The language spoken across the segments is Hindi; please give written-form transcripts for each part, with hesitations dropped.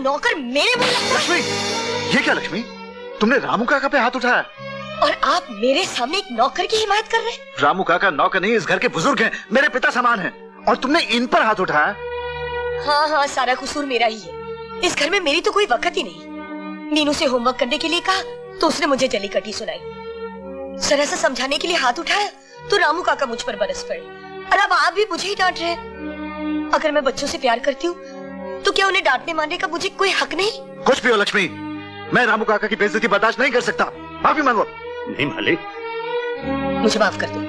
नौकर मेरे मुंह लगता है। लक्ष्मी, ये क्या लक्ष्मी, तुमने रामू काका पे हाथ उठाया और आप मेरे सामने एक नौकर की हिमायत कर रहे हैं? रामू काका नौकर नहीं, इस घर के बुजुर्ग हैं, मेरे पिता समान हैं, और तुमने इन पर हाथ उठाया। हाँ हाँ, सारा कसूर मेरा ही है। इस घर में मेरी तो कोई वक्त ही नहीं। मीनू से होमवर्क करने के लिए कहा तो उसने मुझे जली कटी सुनाई। जरा सा समझाने के लिए हाथ उठाया तो रामू काका मुझ पर बरस पड़े। और अब आप भी मुझे ही डांट रहे हैं। अगर मैं बच्चों से प्यार करती हूँ तो क्या उन्हें डांटने मारने का मुझे कोई हक नहीं? कुछ भी हो लक्ष्मी, मैं रामू काका की बेइज्जती बर्दाश्त नहीं कर सकता। माफी मांगो। नहीं मालिक, मुझे माफ कर दो।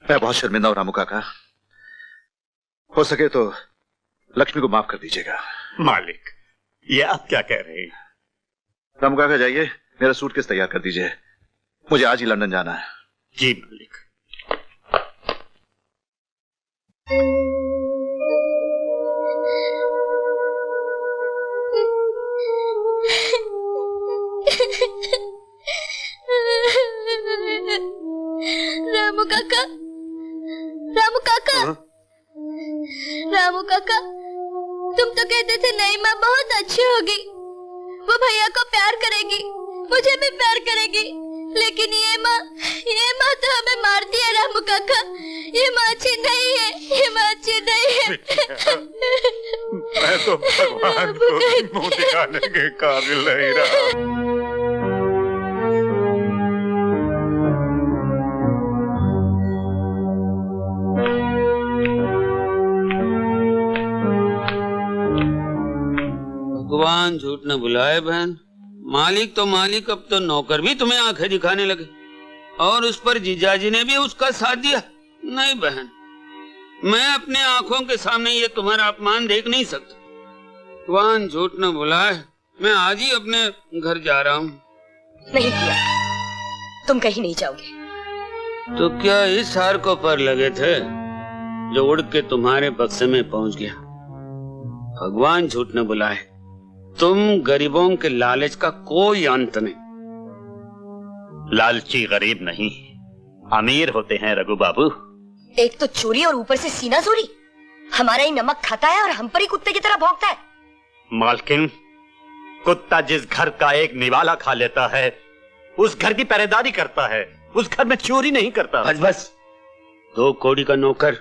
मैं बहुत शर्मिंदा हूं रामू काका, हो सके तो लक्ष्मी को माफ कर दीजिएगा। मालिक, ये आप क्या कह रहे हैं? रामू काका जाइए, मेरा सूटकेस तैयार कर दीजिए, मुझे आज ही लंदन जाना है। जी मालिक। रामू काका, रामू काका, रामू काका, तुम तो कहते थे नई माँ बहुत अच्छी होगी, वो भैया को प्यार करेगी, मुझे भी प्यार करेगी, लेकिन ये माँ तो हमें मारती है। रामू काका, ये माँ अच्छी नहीं है, ये माँ अच्छी नहीं है। मैं तो भगवान को मुंह दिखाने के काबिल नहीं रहा। भगवान झूठ न बुलाए बहन, मालिक तो मालिक, अब तो नौकर भी तुम्हें आंखें दिखाने लगे, और उस पर जीजाजी ने भी उसका साथ दिया। नहीं बहन, मैं अपने आंखों के सामने ये तुम्हारा अपमान देख नहीं सकता। भगवान झूठ न बुलाए, मैं आज ही अपने घर जा रहा हूँ। नहीं किया, तुम कहीं नहीं जाओगे। तो क्या इस हार को पर लगे थे जो उड़ के तुम्हारे बक्से में पहुंच गया? भगवान झूठ न बुलाए, तुम गरीबों के लालच का कोई अंत नहीं। लालची गरीब नहीं, अमीर होते हैं रघु बाबू। एक तो चोरी और ऊपर से सीना चोरी। हमारा ही नमक खाता है और हम पर ही कुत्ते की तरह भौंकता है। मालकिन, कुत्ता जिस घर का एक निवाला खा लेता है उस घर की पहरेदारी करता है, उस घर में चोरी नहीं करता। बस बस, 2 कौड़ी का नौकर,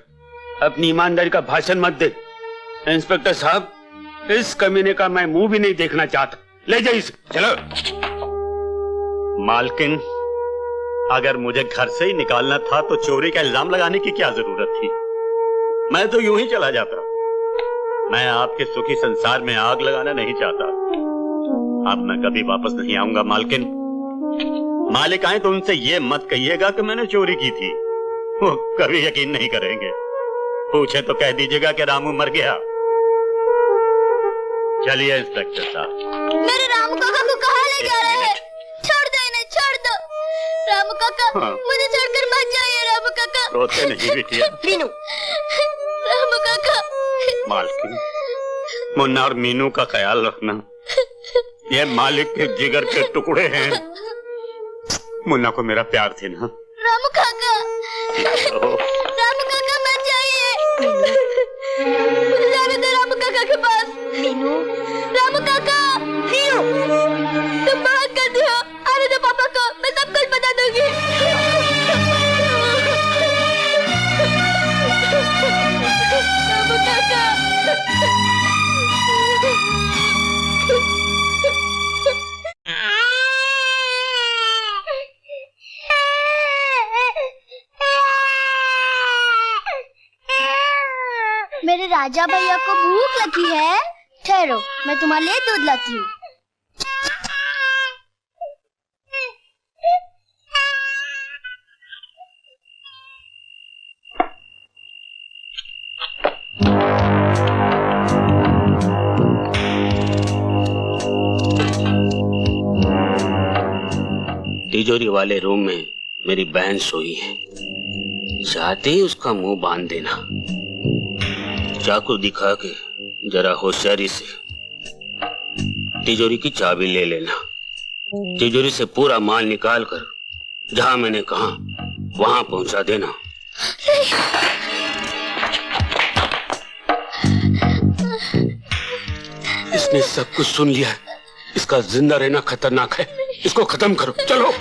अपनी ईमानदारी का भाषण मत दे। इंस्पेक्टर साहब, इस कमीने का मैं मुंह भी नहीं देखना चाहता। ले जाइए इसे, चलो। मालकिन, अगर मुझे घर से ही निकालना था तो चोरी का इल्जाम लगाने की क्या जरूरत थी? मैं तो यूं ही चला जाता। मैं आपके सुखी संसार में आग लगाना नहीं चाहता। अब मैं कभी वापस नहीं आऊंगा मालकिन। मालिक आए तो उनसे ये मत कहिएगा कि मैंने चोरी की थी, वो कभी यकीन नहीं करेंगे। पूछे तो कह दीजिएगा कि रामू मर गया। चलिए इंस्पेक्टर साहब। मेरे रामू काका को कहाँ ले जा रहे हैं? छोड़ दो इन्हें, छोड़ दो। रामू काका, मुझे छोड़कर मत जाइए। रामू काका, रोते नहीं बिटिया। मीनू, रामू काका। मालकिन, मुन्ना और मीनू का ख्याल रखना, ये मालिक के जिगर के टुकड़े हैं। मुन्ना को मेरा प्यार थी ना। रामू काका, रामू काका मत जाइए, मुझे जाने दो रामू काका के पास। मीनू, रामू काका, मीनू, तुम बहुत गंदे हो। आने दो पापा को, मैं सब कुछ बता दूंगी। रामू काका। मेरे राजा भैया को भूख लगी है, ठहरो मैं तुम्हारे लिए दूध लाती हूँ। तिजोरी वाले रूम में मेरी बहन सोई है, चाहते ही उसका मुंह बांध देना। चाकू दिखा के जरा होशियारी से तिजोरी की चाबी ले लेना। तिजोरी से पूरा माल निकाल कर जहां मैंने कहा वहां पहुंचा देना। इसने सब कुछ सुन लिया है। इसका जिंदा रहना खतरनाक है। इसको खत्म करो, चलो।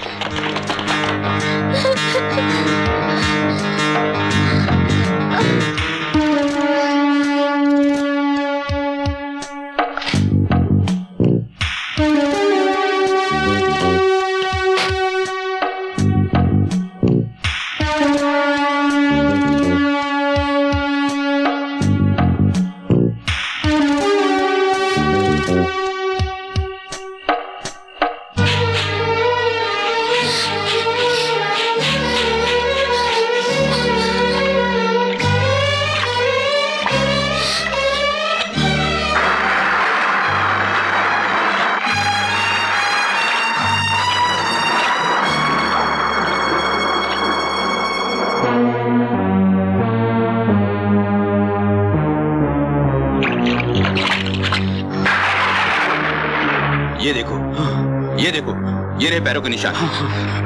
ये रहे पैरों के निशान।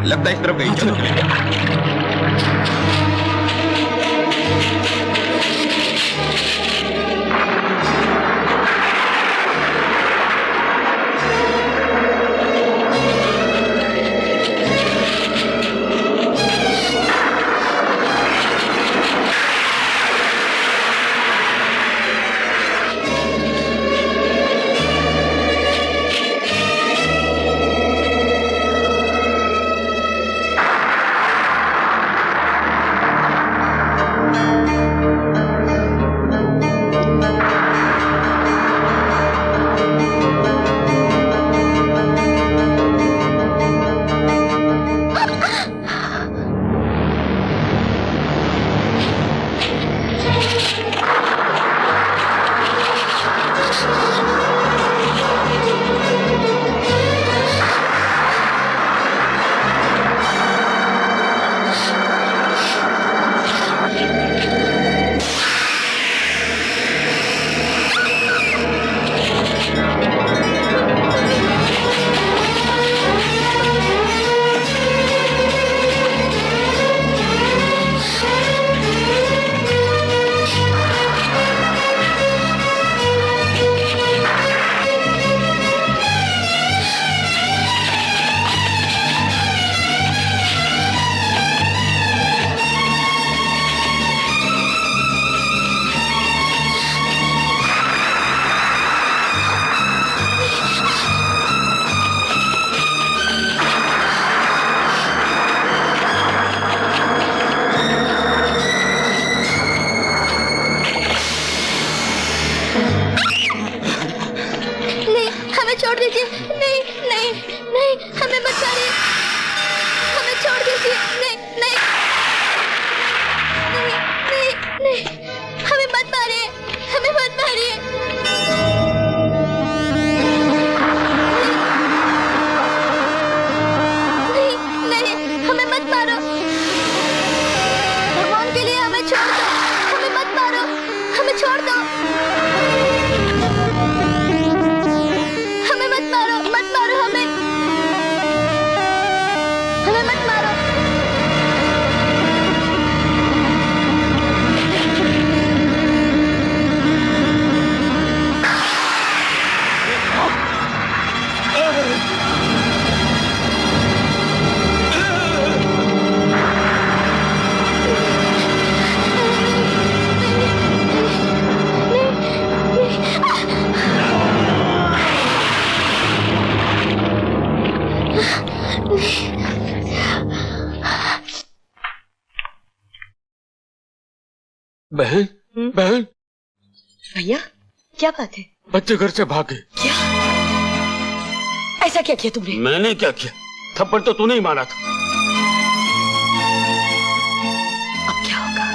लगता है इस तरफ गई। चलो छोड़ दीजिए। नहीं नहीं नहीं, हमें मत मारिए, हमें छोड़ दीजिए। नहीं नहीं नहीं नहीं नहीं, हमें मत मारिए, हमें मत मारिए। नहीं नहीं, हमें मत मारो, भगवान के लिए हमें छोड़ दो, हमें मत मारो, हमें छोड़ दो। बहन बहन, भैया क्या बात है? बच्चे घर से भागे। क्या? ऐसा क्या किया तुमने? मैंने क्या किया? थप्पड़ तो तूने ही मारा था। अब क्या होगा?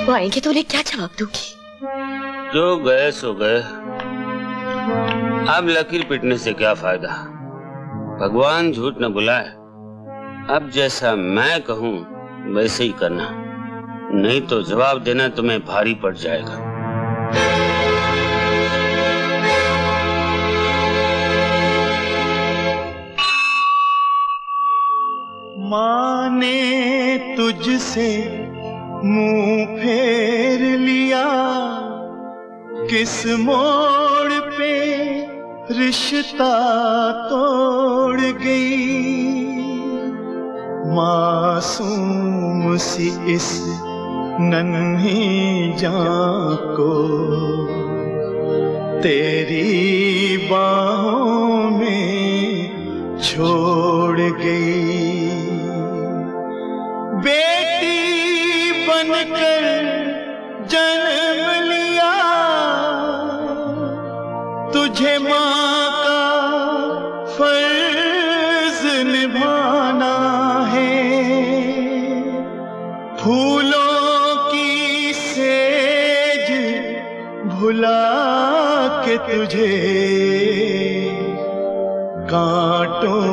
वो आएंगे तो उन्हें क्या जवाब दूंगी? जो गए सो गए, अब लकीर पिटने से क्या फायदा। भगवान झूठ न बुलाए। अब जैसा मैं कहूँ वैसे ही करना, नहीं तो जवाब देना तुम्हें भारी पड़ जाएगा। माँ ने तुझसे मुंह फेर लिया, किस मोड़ पे रिश्ता तोड़ गई। मासूम सी इस नन्ही जान को तेरी बाहों में छोड़ गई। बेटी बनकर जन्म लिया, तुझे माँ का फर्ज निभाना है। फूलों की सेज भुला के तुझे कांटों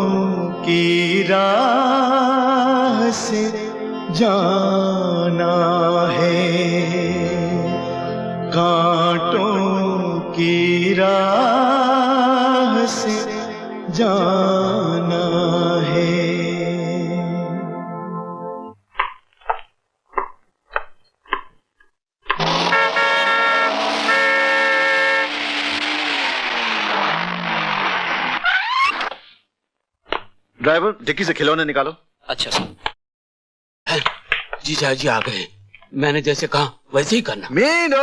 की राह से जाना है। कांटों की राह से जाना है। ड्राइवर, डिक्की से खिलौने निकालो। अच्छा सर। जीजा जी आ गए, मैंने जैसे कहा वैसे ही करना। मीनू,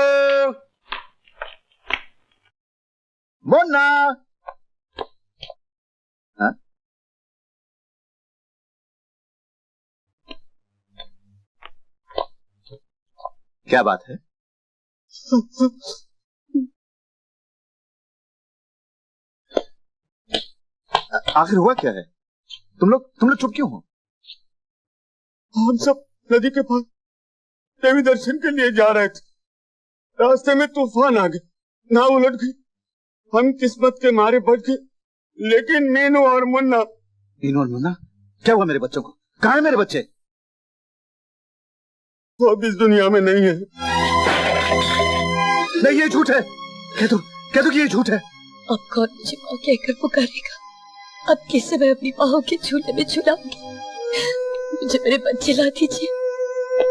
मुन्ना। हाँ? क्या बात है? आखिर हुआ क्या है? तुम लोग चुप क्यों हो? हम सब नदी के पास देवी दर्शन के लिए जा रहे थे। रास्ते में तूफान आ गए, नाव उलट गई। हम किस्मत के मारे बच गए, लेकिन मीनू और मुन्ना क्या हुआ मेरे बच्चों को? कहाँ है मेरे बच्चे? वो अब इस दुनिया में नहीं है। नहीं, ये झूठ है। कह दो कि ये झूठ है। अब कौन मुझे माँ कहकर पुकारेगा? अब किससे मैं अपनी बाहों के झूले में झूलाऊंगी? मुझे मेरे बच्चे ला दीजिए,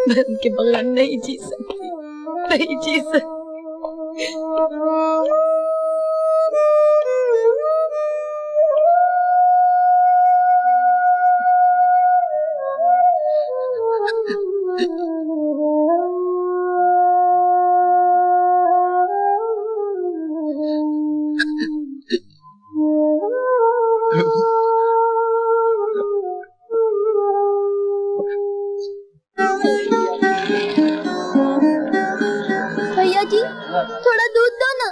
मैं उनके बगैर नहीं जी सकती, नहीं जी सकती। भैया जी, थोड़ा दूध दो ना,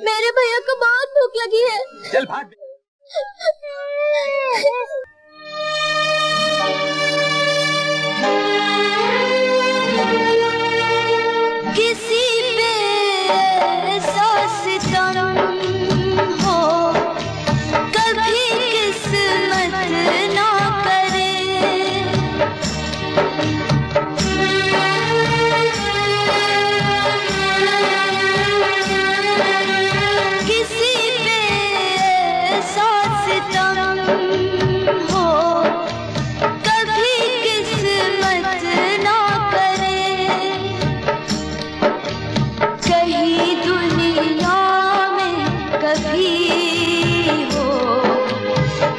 मेरे भैया को बहुत भूख लगी है। चल भाग। किसी पे एहसास सितम हो, कभी किस्मत ना करे। किसी पे एहसास सितम हो, कभी किस्मत ना करे। कहीं दुनिया में कभी हो,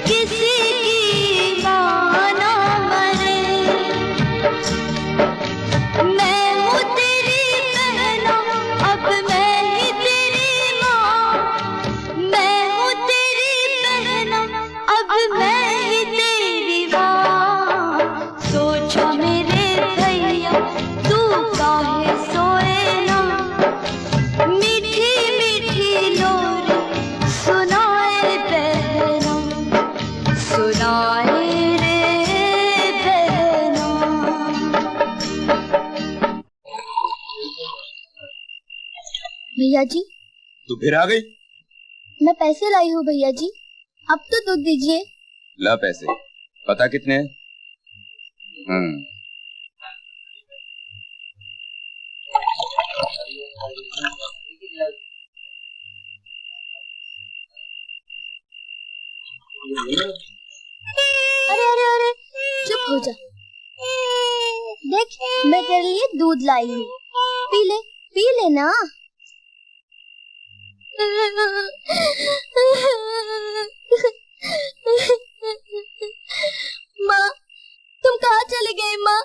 किसी की माँ ना मरे। मैं हूँ तेरी बहना, अब मैं ही तेरी माँ। मैं हूँ तेरी बहना, अब मैं ही तेरी माँ। सोचा मेरे भैया तू काहे सोए ना, मीठी मीठी लोरी सुनाए बहना, सुनाए रे बहना। भैया जी, तू फिर आ गई? मैं पैसे लाई हूँ भैया जी, अब तो दूध दीजिए। ला पैसे। पता कितने हैं? अरे अरे अरे, चुप हो जा। देख मैं तेरे लिए दूध लाई हूँ, पी ले ना। माँ तुम कहाँ चली गई माँ?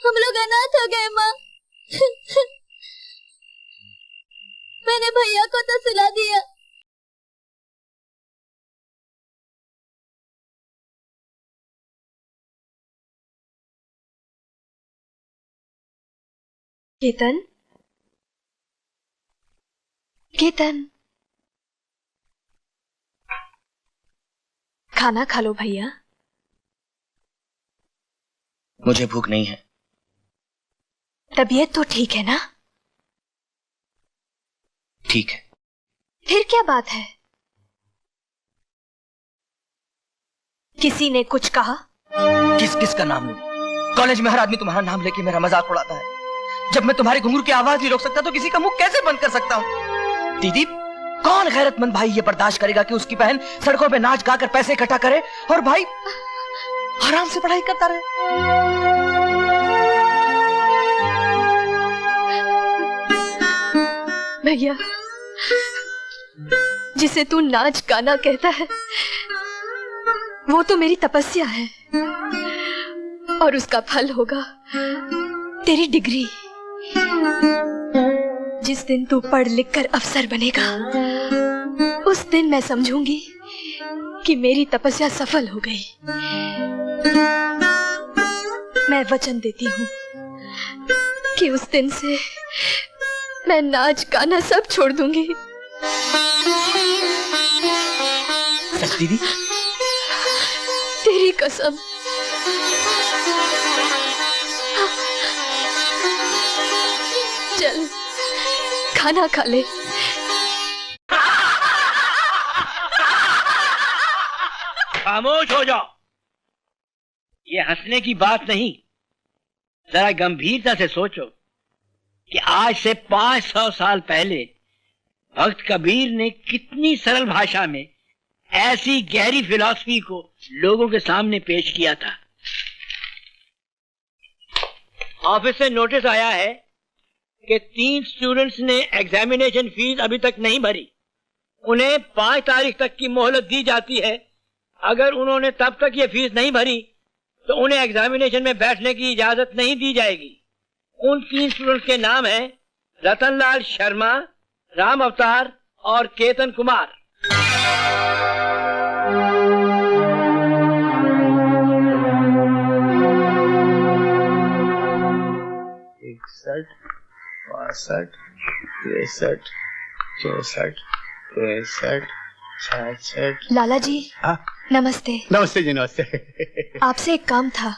हम लोग अनाथ हो गए माँ। मैंने भैया को तो सुला दिया। केतन, केतन, खाना खा लो भैया। मुझे भूख नहीं है। तबीयत तो ठीक है ना? ठीक है। फिर क्या बात है? किसी ने कुछ कहा? किस का नाम लूं? कॉलेज में हर आदमी तुम्हारा नाम लेके मेरा मजाक उड़ाता है। जब मैं तुम्हारी घुंघरू की आवाज नहीं रोक सकता तो किसी का मुंह कैसे बंद कर सकता हूँ? दीदी, कौन गैरतमंद भाई ये बर्दाश्त करेगा कि उसकी बहन सड़कों पे नाच गाकर पैसे इकट्ठा करे और भाई आराम से पढ़ाई करता रहे? भैया, जिसे तू नाच गाना कहता है वो तो मेरी तपस्या है और उसका फल होगा तेरी डिग्री। जिस दिन तू पढ़ लिख कर अफसर बनेगा उस दिन मैं समझूंगी कि मेरी तपस्या सफल हो गई। मैं वचन देती हूँ कि उस दिन से मैं नाच गाना सब छोड़ दूंगी। सच दीदी? तेरी कसम। चल खाना खा ले। खामोश हो जाओ। ये हंसने की बात नहीं, जरा गंभीरता से सोचो कि आज से 500 साल पहले भक्त कबीर ने कितनी सरल भाषा में ऐसी गहरी फिलॉसफी को लोगों के सामने पेश किया था। ऑफिस से नोटिस आया है कि 3 स्टूडेंट्स ने एग्जामिनेशन फीस अभी तक नहीं भरी। उन्हें 5 तारीख तक की मोहलत दी जाती है। अगर उन्होंने तब तक ये फीस नहीं भरी तो उन्हें एग्जामिनेशन में बैठने की इजाजत नहीं दी जाएगी। उन 3 स्टूडेंट्स के नाम हैं रतनलाल शर्मा, राम अवतार और केतन कुमार। इकसठ, 62, 63, 64, 63, 66। लाला जी, हाँ? नमस्ते। नमस्ते जी, नमस्ते। आपसे एक काम था।